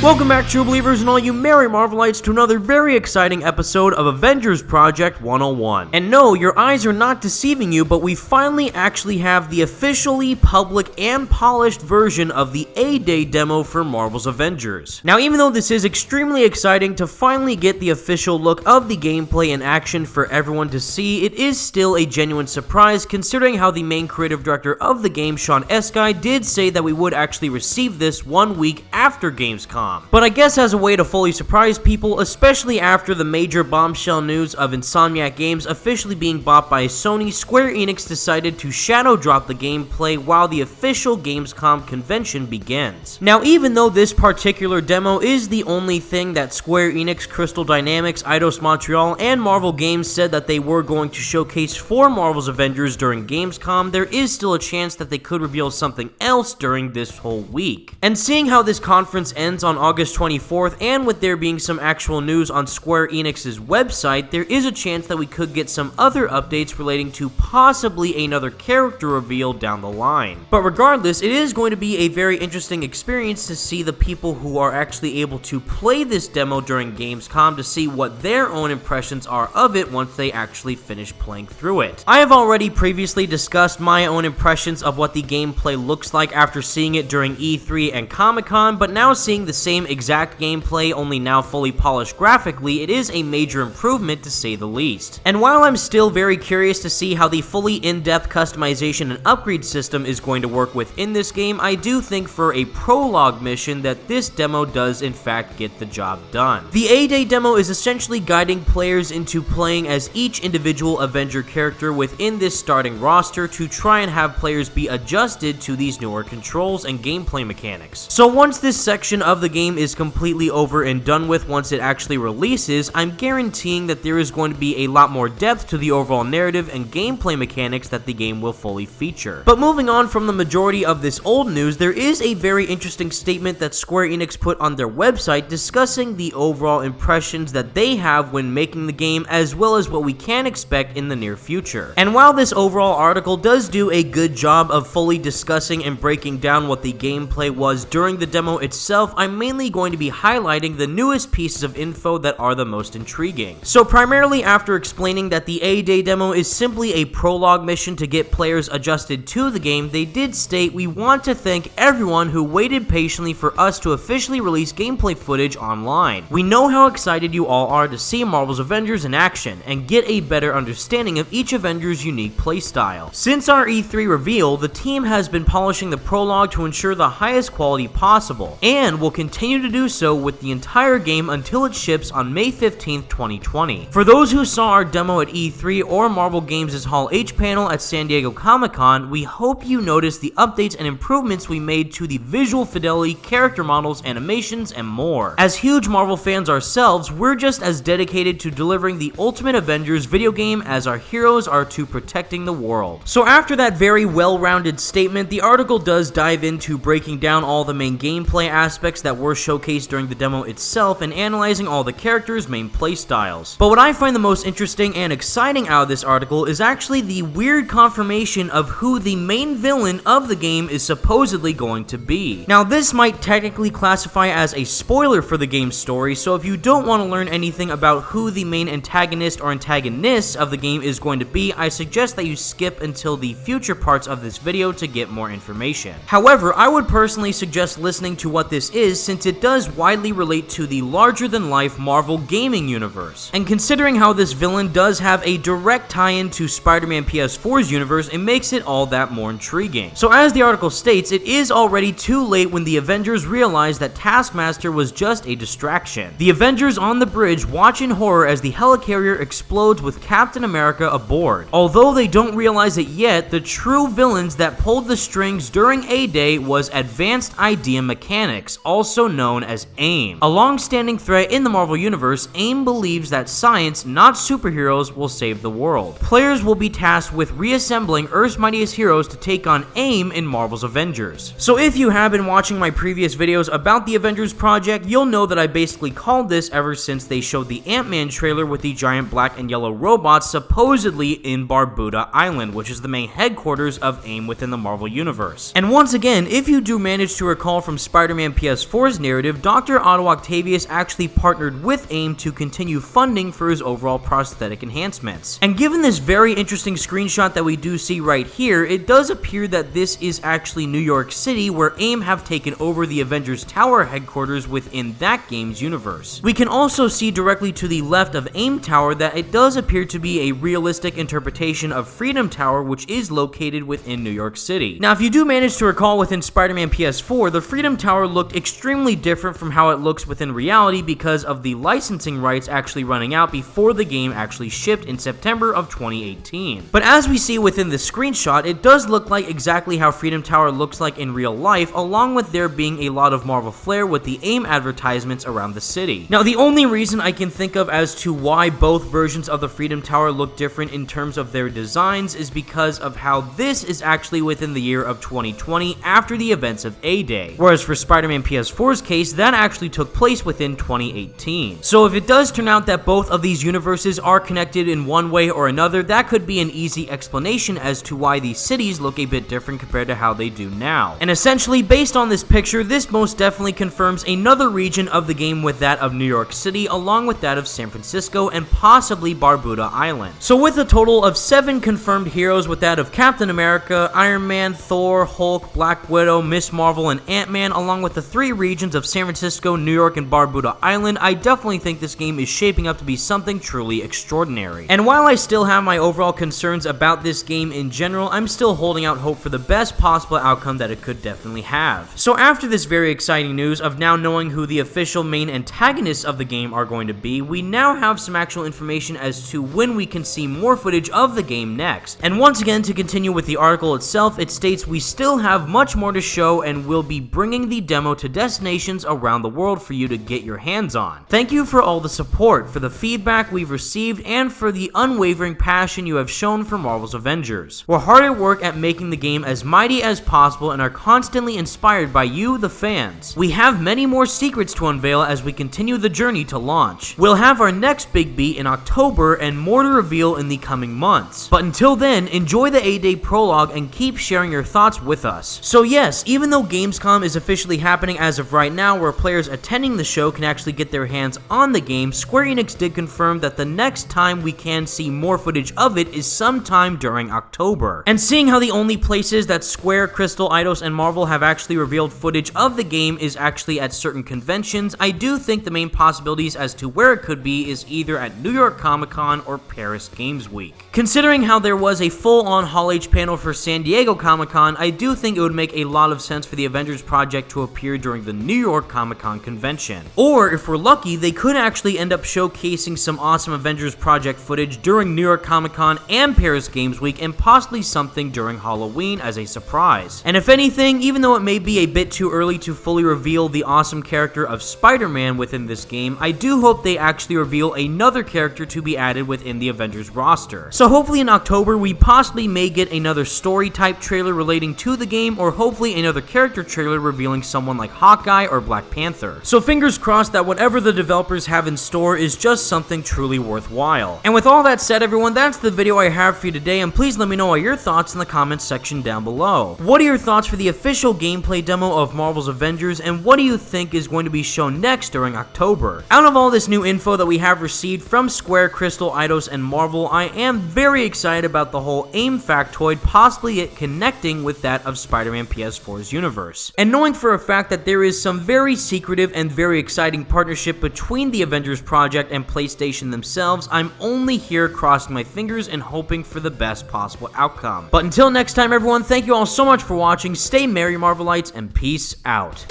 Welcome back, true believers and all you merry Marvelites, to another very exciting episode of Avengers Project 101. And no, your eyes are not deceiving you, but we finally actually have the officially public and polished version of the A-Day demo for Marvel's Avengers. Now, even though this is extremely exciting to finally get the official look of the gameplay in action for everyone to see, it is still a genuine surprise considering how the main creative director of the game, Sean Eskai, did say that we would actually receive this 1 week after Gamescom. But I guess as a way to fully surprise people, especially after the major bombshell news of Insomniac Games officially being bought by Sony, Square Enix decided to shadow drop the gameplay while the official Gamescom convention begins. Now, even though this particular demo is the only thing that Square Enix, Crystal Dynamics, Eidos Montreal, and Marvel Games said that they were going to showcase for Marvel's Avengers during Gamescom, there is still a chance that they could reveal something else during this whole week. And seeing how this conference ends on August 24th, and with there being some actual news on Square Enix's website, there is a chance that we could get some other updates relating to possibly another character reveal down the line. But regardless, it is going to be a very interesting experience to see the people who are actually able to play this demo during Gamescom to see what their own impressions are of it once they actually finish playing through it. I have already previously discussed my own impressions of what the gameplay looks like after seeing it during E3 and Comic-Con, but now seeing the same exact gameplay, only now fully polished graphically, it is a major improvement to say the least. And while I'm still very curious to see how the fully in-depth customization and upgrade system is going to work within this game, I do think for a prologue mission that this demo does in fact get the job done. The A-Day demo is essentially guiding players into playing as each individual Avenger character within this starting roster to try and have players be adjusted to these newer controls and gameplay mechanics. So once this section of the game is completely over and done with, once it actually releases, I'm guaranteeing that there is going to be a lot more depth to the overall narrative and gameplay mechanics that the game will fully feature. But moving on from the majority of this old news, there is a very interesting statement that Square Enix put on their website discussing the overall impressions that they have when making the game, as well as what we can expect in the near future. And while this overall article does do a good job of fully discussing and breaking down what the gameplay was during the demo itself, I'm mainly going to be highlighting the newest pieces of info that are the most intriguing. So primarily after explaining that the A-Day demo is simply a prologue mission to get players adjusted to the game, they did state, "We want to thank everyone who waited patiently for us to officially release gameplay footage online. We know how excited you all are to see Marvel's Avengers in action and get a better understanding of each Avenger's unique playstyle. Since our E3 reveal, the team has been polishing the prologue to ensure the highest quality possible, and will continue to do so with the entire game until it ships on May 15th, 2020. For those who saw our demo at E3 or Marvel Games' Hall H panel at San Diego Comic-Con, we hope you noticed the updates and improvements we made to the visual fidelity, character models, animations, and more. As huge Marvel fans ourselves, we're just as dedicated to delivering the Ultimate Avengers video game as our heroes are to protecting the world." So after that very well-rounded statement, the article does dive into breaking down all the main gameplay aspects that were showcased during the demo itself and analyzing all the characters' main playstyles. But what I find the most interesting and exciting out of this article is actually the weird confirmation of who the main villain of the game is supposedly going to be. Now, this might technically classify as a spoiler for the game's story, so if you don't want to learn anything about who the main antagonist or antagonists of the game is going to be, I suggest that you skip until the future parts of this video to get more information. However, I would personally suggest listening to what this is, since it does widely relate to the larger-than-life Marvel gaming universe. And considering how this villain does have a direct tie-in to Spider-Man PS4's universe, it makes it all that more intriguing. So as the article states, it is already too late when the Avengers realize that Taskmaster was just a distraction. The Avengers on the bridge watch in horror as the helicarrier explodes with Captain America aboard. Although they don't realize it yet, the true villains that pulled the strings during A-Day was Advanced Idea Mechanics, also known as A.I.M. A long-standing threat in the Marvel Universe, A.I.M believes that science, not superheroes, will save the world. Players will be tasked with reassembling Earth's mightiest heroes to take on A.I.M in Marvel's Avengers. So if you have been watching my previous videos about the Avengers project, you'll know that I basically called this ever since they showed the Ant-Man trailer with the giant black and yellow robots supposedly in Barbuda Island, which is the main headquarters of A.I.M within the Marvel Universe. And once again, if you do manage to recall from Spider-Man PS4's narrative, narrative, Dr. Otto Octavius actually partnered with A.I.M to continue funding for his overall prosthetic enhancements. And given this very interesting screenshot that we do see right here, it does appear that this is actually New York City, where A.I.M have taken over the Avengers Tower headquarters within that game's universe. We can also see directly to the left of A.I.M Tower that it does appear to be a realistic interpretation of Freedom Tower, which is located within New York City. Now, if you do manage to recall within Spider-Man PS4, the Freedom Tower looked extremely different from how it looks within reality because of the licensing rights actually running out before the game actually shipped in September of 2018. But as we see within the screenshot, it does look like exactly how Freedom Tower looks like in real life, along with there being a lot of Marvel flair with the A.I.M advertisements around the city. Now, the only reason I can think of as to why both versions of the Freedom Tower look different in terms of their designs is because of how this is actually within the year of 2020 after the events of A-Day, whereas for Spider-Man PS4's case, that actually took place within 2018. So if it does turn out that both of these universes are connected in one way or another, that could be an easy explanation as to why these cities look a bit different compared to how they do now. And essentially, based on this picture, this most definitely confirms another region of the game with that of New York City, along with that of San Francisco and possibly Barbuda Island. So with a total of 7 confirmed heroes with that of Captain America, Iron Man, Thor, Hulk, Black Widow, Miss Marvel, and Ant-Man, along with the 3 regions of San Francisco, New York, and Barbuda Island, I definitely think this game is shaping up to be something truly extraordinary. And while I still have my overall concerns about this game in general, I'm still holding out hope for the best possible outcome that it could definitely have. So after this very exciting news of now knowing who the official main antagonists of the game are going to be, we now have some actual information as to when we can see more footage of the game next. And once again, to continue with the article itself, it states we still have much more to show and will be bringing the demo to destinations around the world for you to get your hands on. Thank you for all the support, for the feedback we've received, and for the unwavering passion you have shown for Marvel's Avengers. We're hard at work at making the game as mighty as possible and are constantly inspired by you, the fans. We have many more secrets to unveil as we continue the journey to launch. We'll have our next big beat in October and more to reveal in the coming months. But until then, enjoy the A-Day prologue and keep sharing your thoughts with us. So yes, even though Gamescom is officially happening as of right now, where players attending the show can actually get their hands on the game, Square Enix did confirm that the next time we can see more footage of it is sometime during October. And seeing how the only places that Square, Crystal, Eidos, and Marvel have actually revealed footage of the game is actually at certain conventions, I do think the main possibilities as to where it could be is either at New York Comic Con or Paris Games Week. Considering how there was a full-on Hall H panel for San Diego Comic Con, I do think it would make a lot of sense for the Avengers project to appear during the New York Comic Con convention. Or, if we're lucky, they could actually end up showcasing some awesome Avengers project footage during New York Comic Con and Paris Games Week, and possibly something during Halloween as a surprise. And if anything, even though it may be a bit too early to fully reveal the awesome character of Spider-Man within this game, I do hope they actually reveal another character to be added within the Avengers roster. So hopefully in October, we possibly may get another story-type trailer relating to the game, or hopefully another character trailer revealing someone like Hawkeye or Black Panther. So fingers crossed that whatever the developers have in store is just something truly worthwhile. And with all that said, everyone, that's the video I have for you today, and please let me know all your thoughts in the comments section down below. What are your thoughts for the official gameplay demo of Marvel's Avengers, and what do you think is going to be shown next during October? Out of all this new info that we have received from Square, Crystal, Eidos, and Marvel, I am very excited about the whole A.I.M factoid, possibly it connecting with that of Spider-Man PS4's universe. And knowing for a fact that there is some very secretive and very exciting partnership between the Avengers project and PlayStation themselves, I'm only here crossing my fingers and hoping for the best possible outcome. But until next time, everyone, thank you all so much for watching, stay merry Marvelites, and peace out.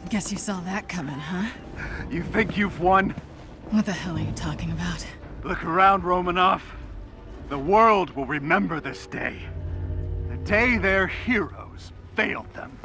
Guess you saw that coming, huh? You think you've won? What the hell are you talking about? Look around, Romanoff. The world will remember this day. The day their heroes failed them.